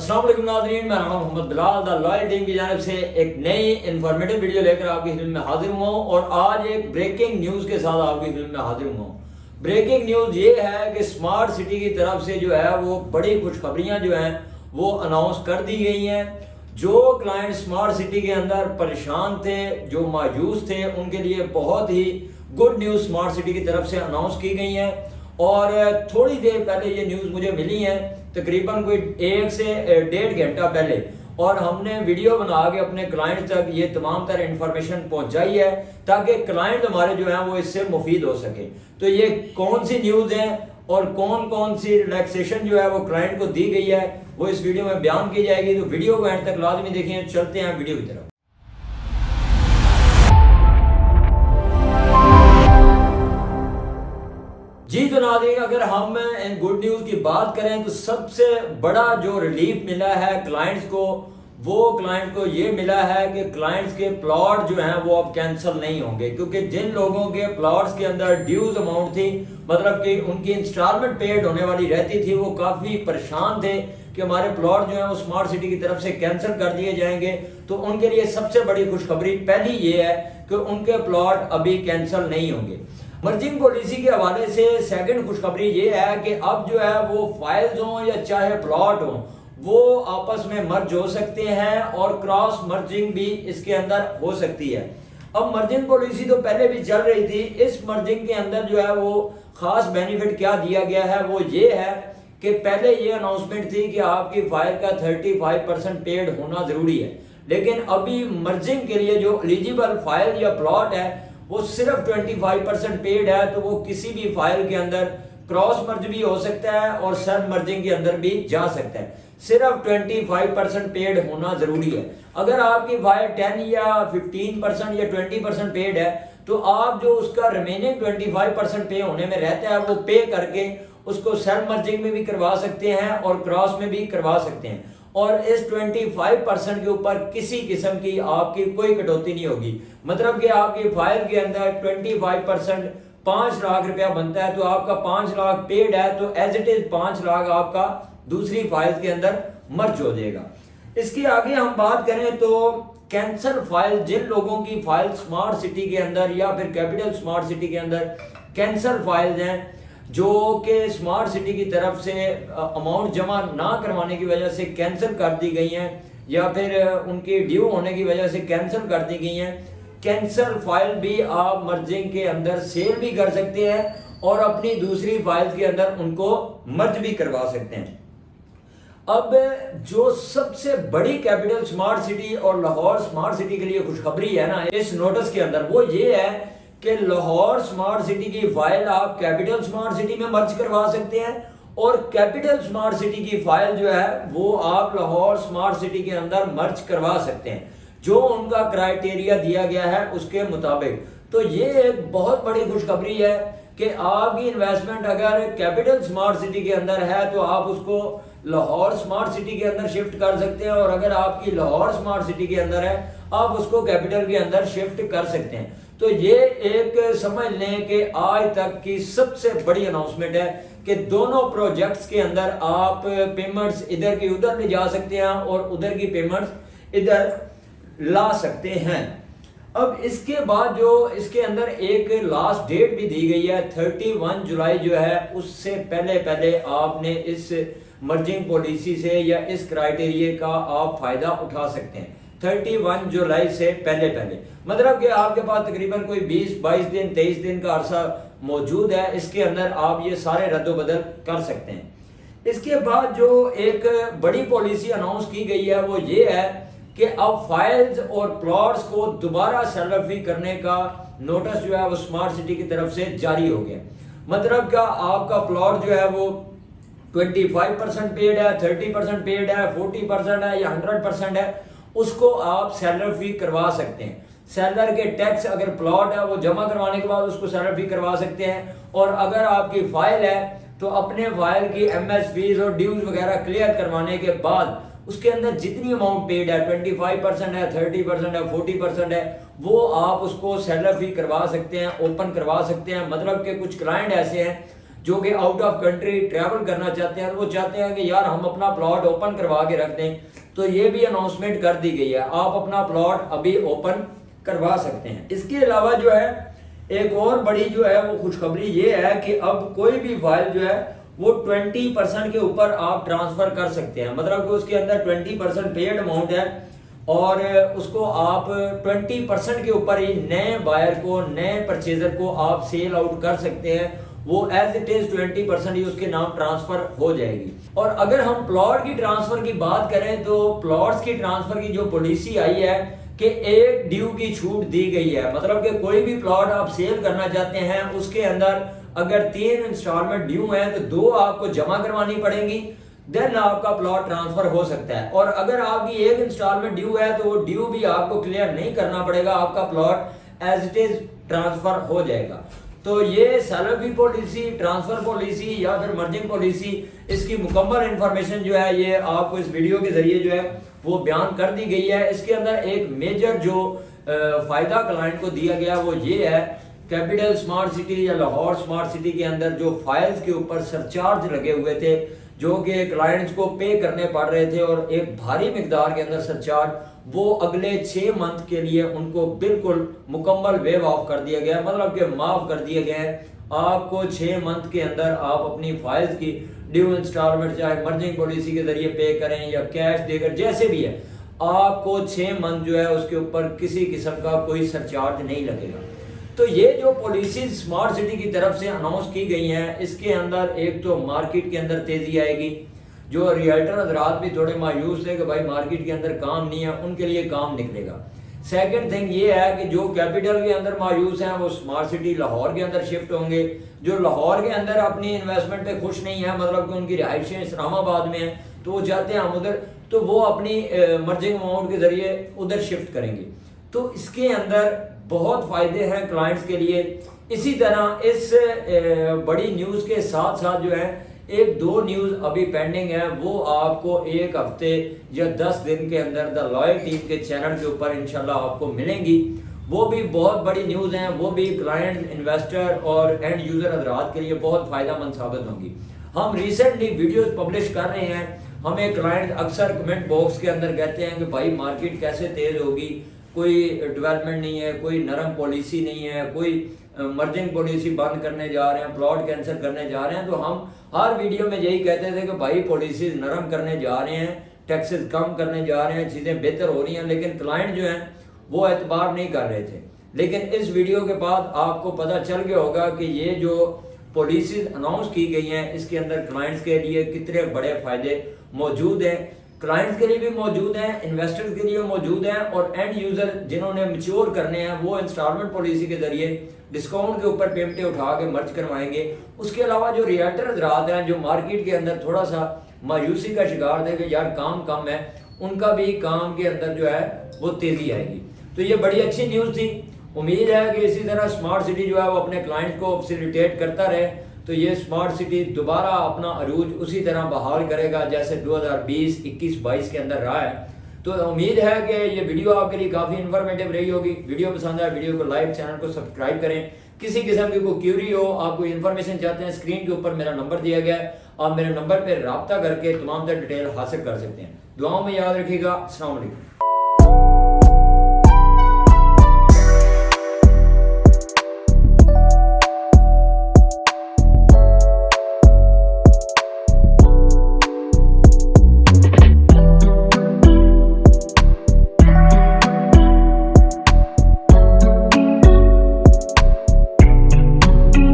अस्सलाम वालेकुम नाज़रीन, मैं Rana Mohammad Bilal the Loyal team की जानिब से एक नई इन्फॉर्मेटिव वीडियो लेकर आपकी फिल्म में हाजिर हुआ हूँ और आज एक ब्रेकिंग न्यूज़ के साथ आपकी फिल्म में हाजिर हुआ हूँ। ब्रेकिंग न्यूज़ ये है कि स्मार्ट सिटी की तरफ से जो है वो बड़ी खुशखबरियाँ जो हैं वो अनाउंस कर दी गई हैं। जो क्लाइंट स्मार्ट सिटी के अंदर परेशान थे, जो मायूस थे, उनके लिए बहुत ही गुड न्यूज़ स्मार्ट सिटी की तरफ से अनाउंस की गई हैं। और थोड़ी देर पहले ये न्यूज़ मुझे मिली है, तकरीबन कोई 1 से 1.5 घंटा पहले, और हमने वीडियो बना के अपने क्लाइंट तक ये तमाम तरह इंफॉर्मेशन पहुंचाई है ताकि क्लाइंट हमारे जो हैं वो इससे मुफीद हो सके। तो ये कौन सी न्यूज़ है और कौन कौन सी रिलैक्सेशन जो है वो क्लाइंट को दी गई है वो इस वीडियो में बयान की जाएगी। तो वीडियो को एंड तक लाजमी देखें। चलते हैं वीडियो की तरफ। जी तो नाज़रीन, अगर हम गुड न्यूज़ की बात करें तो सबसे बड़ा जो रिलीफ मिला है क्लाइंट्स को, वो क्लाइंट को ये मिला है कि क्लाइंट्स के प्लॉट जो हैं वो अब कैंसिल नहीं होंगे। क्योंकि जिन लोगों के प्लॉट्स के अंदर ड्यूज अमाउंट थी, मतलब कि उनकी इंस्टॉलमेंट पेड होने वाली रहती थी, वो काफ़ी परेशान थे कि हमारे प्लॉट जो हैं वो स्मार्ट सिटी की तरफ से कैंसिल कर दिए जाएंगे। तो उनके लिए सबसे बड़ी खुशखबरी पहली ये है कि उनके प्लॉट अभी कैंसिल नहीं होंगे। मर्जिंग पॉलिसी के हवाले से सेकंड खुशखबरी ये है कि अब जो है वो फाइल्स हों या चाहे प्लॉट हों, वो आपस में मर्ज हो सकते हैं और क्रॉस मर्जिंग भी इसके अंदर हो सकती है। अब मर्जिंग पॉलिसी तो पहले भी चल रही थी, इस मर्जिंग के अंदर जो है वो खास बेनिफिट क्या दिया गया है वो ये है कि पहले ये अनाउंसमेंट थी कि आपकी फाइल का 35% पेड होना जरूरी है, लेकिन अभी मर्जिंग के लिए जो एलिजिबल फाइल या प्लॉट है वो सिर्फ 25% पेड है। तो वो किसी भी फाइल के अंदर क्रॉस मर्ज भी हो सकता है और सब मर्जिंग के अंदर भी जा सकता है। सिर्फ 25% पेड होना जरूरी है। अगर आपकी फाइल 10 या 15% या 20% पेड है तो आप जो उसका रिमेनिंग 25% पे होने में रहता है वो पे करके उसको सेल्फ मर्जिंग में भी करवा सकते हैं और क्रॉस में भी करवा सकते हैं। और इस 25% के ऊपर किसी किस्म की आपकी कोई कटौती नहीं होगी। मतलब कि आपकी फाइल के अंदर 25% 5 लाख रुपया बनता है तो आपका 5 लाख पेड है, तो एज इट इज 5 लाख आपका दूसरी फाइल के अंदर मर्ज हो जाएगा। इसके आगे हम बात करें तो कैंसल फाइल, जिन लोगों की फाइल स्मार्ट सिटी के अंदर या फिर कैपिटल स्मार्ट सिटी के अंदर कैंसल फाइल्स हैं, जो कि स्मार्ट सिटी की तरफ से अमाउंट जमा ना करवाने की वजह से कैंसिल कर दी गई हैं या फिर उनकी ड्यू होने की वजह से कैंसिल कर दी गई हैं, कैंसिल फाइल भी आप मर्जिंग के अंदर सेल भी कर सकते हैं और अपनी दूसरी फाइल के अंदर उनको मर्ज भी करवा सकते हैं। अब जो सबसे बड़ी कैपिटल स्मार्ट सिटी और लाहौर स्मार्ट सिटी के लिए खुशखबरी है ना इस नोटिस के अंदर, वो ये है कि लाहौर स्मार्ट सिटी की फाइल आप कैपिटल स्मार्ट सिटी में मर्ज करवा सकते हैं और कैपिटल स्मार्ट सिटी की फाइल जो है वो आप लाहौर स्मार्ट सिटी के अंदर मर्ज करवा सकते हैं, जो उनका क्राइटेरिया दिया गया है उसके मुताबिक। तो ये एक बहुत बड़ी खुशखबरी है कि आपकी इन्वेस्टमेंट अगर कैपिटल स्मार्ट सिटी के अंदर है तो आप उसको लाहौर स्मार्ट सिटी के अंदर शिफ्ट कर सकते हैं, और अगर आपकी लाहौर स्मार्ट सिटी के अंदर है आप उसको कैपिटल के अंदर शिफ्ट कर सकते हैं। तो ये एक समझ लें कि आज तक की सबसे बड़ी अनाउंसमेंट है कि दोनों प्रोजेक्ट्स के अंदर आप पेमेंट्स इधर की उधर ले जा सकते हैं और उधर की पेमेंट्स इधर ला सकते हैं। अब इसके बाद जो इसके अंदर एक लास्ट डेट भी दी गई है 31 जुलाई जो है, उससे पहले पहले आपने इस मर्जिंग पॉलिसी से या इस क्राइटेरिया का आप फायदा उठा सकते हैं। 31 जुलाई से पहले पहले मतलब कि आपके पास तकरीबन कोई 20-22 दिन 23 दिन का अरसा मौजूद है, इसके अंदर आप ये सारे रद्दोबदल कर सकते हैं। इसके बाद जो एक बड़ी पॉलिसी अनाउंस की गई है वो ये है कि अब फाइल्स और प्लॉट्स को दोबारा सर्टिफाई करने का नोटिस जो है वो स्मार्ट सिटी की तरफ से जारी हो गया। मतलब का आपका प्लॉट जो है वो 25% पेड है, 30% पेड है, 40% है या 100% है, उसको आप सेलर फी करवा सकते हैं। सेलर के टैक्स अगर प्लॉट है वो जमा करवाने के बाद उसको सेलर फी करवा सकते हैं, और अगर आपकी फाइल है तो अपने फाइल की एमएस फीस और ड्यूज वगैरह क्लियर करवाने के बाद उसके अंदर जितनी अमाउंट पेड है 25% है, 30% है, 40% है, वो आप उसको सेलर फी करवा सकते हैं, ओपन करवा सकते हैं। मतलब कि कुछ क्लाइंट ऐसे हैं जो कि आउट ऑफ कंट्री ट्रैवल करना चाहते हैं, वो चाहते हैं कि यार हम अपना प्लॉट ओपन करवा के रख दें, तो ये भी अनाउंसमेंट कर दी गई है, आप अपना प्लॉट अभी ओपन करवा सकते हैं। इसके अलावा जो है एक और बड़ी जो है वो खुशखबरी ये है कि अब कोई भी फाइल जो है वो 20% के ऊपर आप ट्रांसफर कर सकते हैं। मतलब कि उसके अंदर 20% पेड अमाउंट है और उसको आप 20% के ऊपर ही नए बायर को, नए परचेजर को आप सेल आउट कर सकते हैं। वो एज इट इज 20% ही उसके नाम ट्रांसफर हो जाएगी। और अगर हम प्लॉट की ट्रांसफर की बात करें तो प्लॉट्स की ट्रांसफर की जो पॉलिसी आई है कि एक ड्यू की छूट दी गई है। मतलब कि कोई भी प्लॉट आप सेल करना चाहते हैं उसके अंदर अगर 3 इंस्टॉलमेंट ड्यू है तो 2 आपको जमा करवानी पड़ेगी, देन आपका प्लॉट ट्रांसफर हो सकता है। और अगर आपकी एक इंस्टॉलमेंट ड्यू है तो वो ड्यू भी आपको क्लियर नहीं करना पड़ेगा, आपका plot as it is transfer हो जाएगा। तो ये सेलर की पॉलिसी, ट्रांसफर पॉलिसी या फिर मर्जिंग पॉलिसी, इसकी मुकम्मल इंफॉर्मेशन जो है ये आपको इस वीडियो के जरिए जो है वो बयान कर दी गई है। इसके अंदर एक मेजर जो फायदा क्लाइंट को दिया गया वो ये है, कैपिटल स्मार्ट सिटी या लाहौर स्मार्ट सिटी के अंदर जो फाइल्स के ऊपर सरचार्ज लगे हुए थे जो कि क्लाइंट्स को पे करने पड़ रहे थे और एक भारी मिकदार के अंदर सरचार्ज, वो अगले 6 मंथ के लिए उनको बिल्कुल मुकम्मल वेव ऑफ कर दिया गया। मतलब कि माफ कर दिया गया है। आपको 6 मंथ के अंदर आप अपनी फाइल्स की ड्यू इंस्टॉलमेंट चाहे मर्जिंग पॉलिसी के जरिए पे करें या कैश देकर, जैसे भी है, आपको 6 मंथ जो है उसके ऊपर किसी किस्म का कोई सरचार्ज नहीं लगेगा। तो ये जो पॉलिसीज स्मार्ट सिटी की तरफ से अनाउंस की गई हैं, इसके अंदर एक तो मार्केट के अंदर तेजी आएगी। जो रियल्टर हजरात भी थोड़े मायूस थे कि भाई मार्केट के अंदर काम नहीं है, उनके लिए काम निकलेगा। सेकंड थिंग ये है कि जो कैपिटल के अंदर मायूस हैं वो स्मार्ट सिटी लाहौर के अंदर शिफ्ट होंगे। जो लाहौर के अंदर अपनी इन्वेस्टमेंट पे खुश नहीं है, मतलब कि उनकी रिहाइशें इस्लामाबाद में है, तो वो चाहते हैं हम उधर, तो वो अपनी मर्जिंग अमाउंट के जरिए उधर शिफ्ट करेंगे। तो इसके अंदर बहुत फायदे हैं क्लाइंट्स के लिए। इसी तरह इस बड़ी न्यूज के साथ साथ जो है 1-2 न्यूज अभी पेंडिंग है, वो आपको 1 हफ्ते या 10 दिन के अंदर द लॉयल टीम के चैनल के ऊपर इंशाल्लाह आपको मिलेंगी। वो भी बहुत बड़ी न्यूज हैं, वो भी क्लाइंट, इन्वेस्टर और एंड यूजर हजरात के लिए बहुत फायदेमंद साबित होंगी। हम रिसेंटली वीडियोस पब्लिश कर रहे हैं। हमें क्लाइंट अक्सर कमेंट बॉक्स के अंदर कहते हैं कि भाई मार्केट कैसे तेज होगी, कोई डेवलपमेंट नहीं है, कोई नरम पॉलिसी नहीं है, कोई मर्जिंग पॉलिसी बंद करने जा रहे हैं, प्लॉट कैंसिल करने जा रहे हैं। तो हम हर वीडियो में यही कहते थे कि भाई पॉलिसीज नरम करने जा रहे हैं, टैक्सेस कम करने जा रहे हैं, चीज़ें बेहतर हो रही हैं, लेकिन क्लाइंट जो हैं वो एतबार नहीं कर रहे थे। लेकिन इस वीडियो के बाद आपको पता चल गया होगा कि ये जो पॉलिसीज अनाउंस की गई हैं इसके अंदर क्लाइंट्स के लिए कितने बड़े फायदे मौजूद हैं। क्लाइंट्स के लिए भी मौजूद हैं, इन्वेस्टर्स के लिए मौजूद हैं, और एंड यूजर जिन्होंने मैच्योर करने हैं वो इंस्टॉलमेंट पॉलिसी के जरिए डिस्काउंट के ऊपर पेमेंटें उठा के मर्ज करवाएंगे। उसके अलावा जो रियल्टर हजरात हैं जो मार्केट के अंदर थोड़ा सा मायूसी का शिकार थे कि यार काम कम है, उनका भी काम के अंदर जो है वो तेजी आएगी। तो ये बड़ी अच्छी न्यूज़ थी। उम्मीद है कि इसी तरह स्मार्ट सिटी जो है वो अपने क्लाइंट को फैसिलिटेट करता रहे, तो ये स्मार्ट सिटी दोबारा अपना अरूज उसी तरह बहाल करेगा जैसे 2020, 21, 22 के अंदर रहा है। तो उम्मीद है कि ये वीडियो आपके लिए काफ़ी इन्फॉर्मेटिव रही होगी। वीडियो पसंद आए वीडियो को लाइक, चैनल को सब्सक्राइब करें। किसी किस्म की कोई क्यूरी हो, आप कोई इन्फॉर्मेशन चाहते हैं, स्क्रीन के ऊपर मेरा नंबर दिया गया है, आप मेरे नंबर पर रब्ता करके तमाम तर डिटेल हासिल कर सकते हैं। दुआओं में याद रखिएगा। अस्सलाम वालेकुम।